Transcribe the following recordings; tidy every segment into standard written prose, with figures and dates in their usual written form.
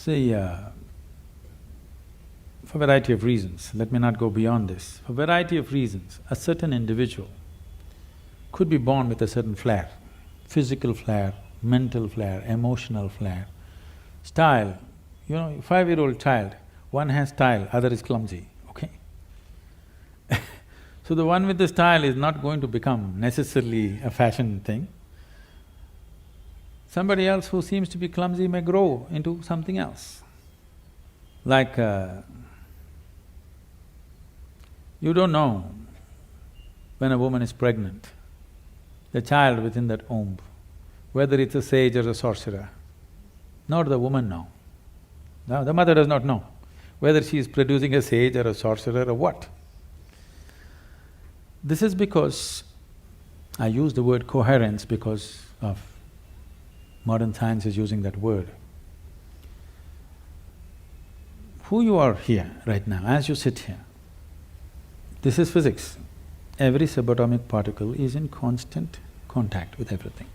See, for variety of reasons, let me not go beyond this, for variety of reasons, a certain individual could be born with a certain flair, physical flair, mental flair, emotional flair, style. You know, 5-year-old child, one has style, other is clumsy, okay? So the one with the style is not going to become necessarily a fashion thing. Somebody else who seems to be clumsy may grow into something else. Like, you don't know when a woman is pregnant, the child within that womb, whether it's a sage or a sorcerer, nor the woman know. Now, the mother does not know whether she is producing a sage or a sorcerer or what. This is because, I use the word coherence because of modern science is using that word. Who you are here right now, as you sit here, this is physics. Every subatomic particle is in constant contact with everything.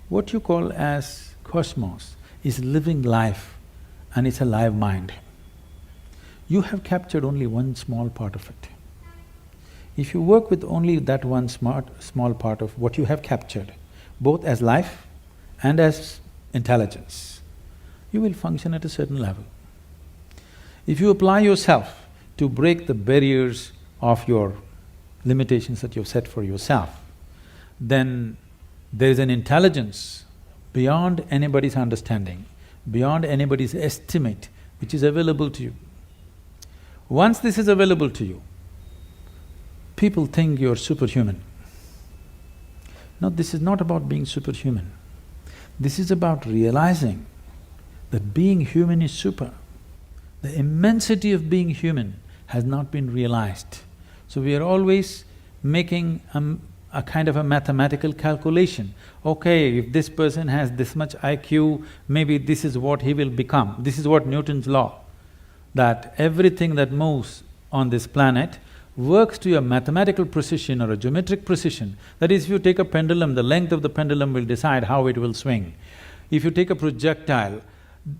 What you call as cosmos is living life and it's a live mind. You have captured only one small part of it. If you work with only that one small part of what you have captured, both as life and as intelligence, you will function at a certain level. If you apply yourself to break the barriers of your limitations that you've set for yourself, then there is an intelligence beyond anybody's understanding, beyond anybody's estimate, which is available to you. Once this is available to you, people think you're superhuman. No, this is not about being superhuman. This is about realizing that being human is super. The immensity of being human has not been realized. So we are always making a kind of a mathematical calculation. Okay, if this person has this much IQ, maybe this is what he will become. This is what Newton's law, that everything that moves on this planet works to a mathematical precision or a geometric precision. That is, if you take a pendulum, the length of the pendulum will decide how it will swing. If you take a projectile,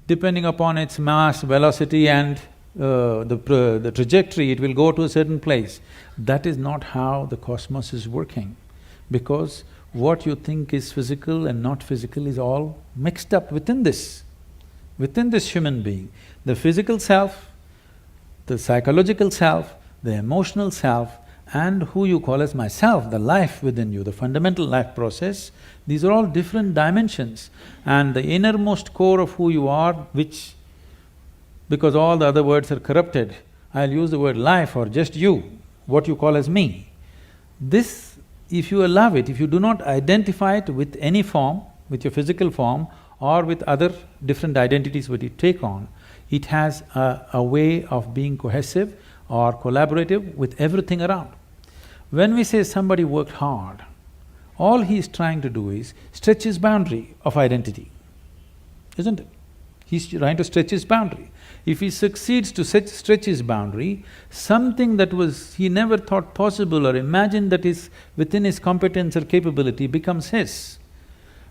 depending upon its mass, velocity and the trajectory, it will go to a certain place. That is not how the cosmos is working, because what you think is physical and not physical is all mixed up within this human being. The physical self, the psychological self, the emotional self, and who you call as myself, the life within you, the fundamental life process, these are all different dimensions. And the innermost core of who you are, which, because all the other words are corrupted, I'll use the word life or just you, what you call as me. This, if you allow it, if you do not identify it with any form, with your physical form or with other different identities what you take on, it has a way of being cohesive or collaborative with everything around. When we say somebody worked hard, all he is trying to do is stretch his boundary of identity, isn't it? He's trying to stretch his boundary. If he succeeds to stretch his boundary, something that was he never thought possible or imagined that is within his competence or capability becomes his.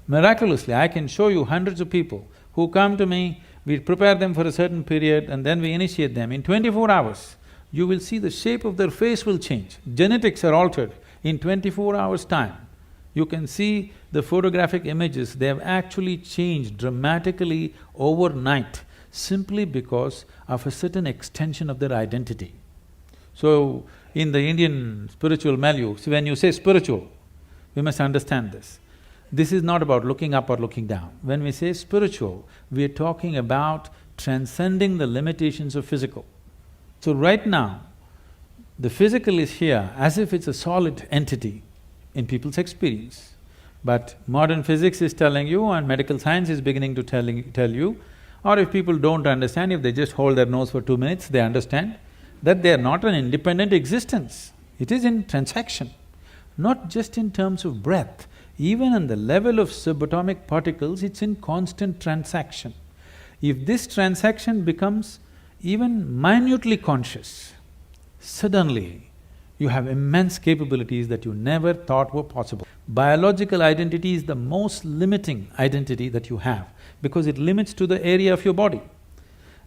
Miraculously, I can show you hundreds of people who come to me, we prepare them for a certain period and then we initiate them. In 24 hours, you will see the shape of their face will change. Genetics are altered in 24 hours' time. You can see the photographic images, they have actually changed dramatically overnight simply because of a certain extension of their identity. So, in the Indian spiritual milieu, see, when you say spiritual, we must understand this. This is not about looking up or looking down. When we say spiritual, we are talking about transcending the limitations of physical. So right now, the physical is here as if it's a solid entity in people's experience. But modern physics is telling you and medical science is beginning to tell you, or if people don't understand, if they just hold their nose for 2 minutes, they understand that they are not an independent existence. It is in transaction, not just in terms of breath. Even on the level of subatomic particles, it's in constant transaction. If this transaction becomes even minutely conscious, suddenly you have immense capabilities that you never thought were possible. Biological identity is the most limiting identity that you have because it limits to the area of your body.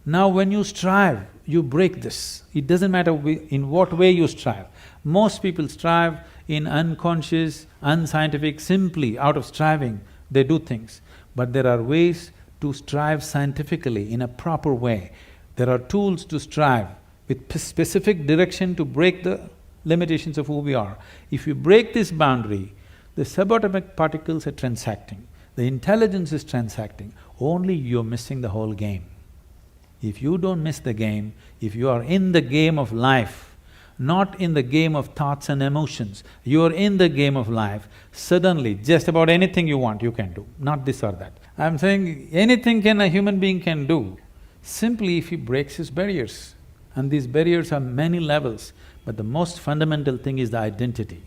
Now when you strive, you break this. It doesn't matter in what way you strive. Most people strive in unconscious, unscientific, simply out of striving, they do things. But there are ways to strive scientifically in a proper way. There are tools to strive with specific direction to break the limitations of who we are. If you break this boundary, the subatomic particles are transacting, the intelligence is transacting, only you're missing the whole game. If you don't miss the game, if you are in the game of life, not in the game of thoughts and emotions, you are in the game of life, suddenly just about anything you want you can do, not this or that. I'm saying anything a human being can do, simply if he breaks his barriers. And these barriers are many levels, but the most fundamental thing is the identity.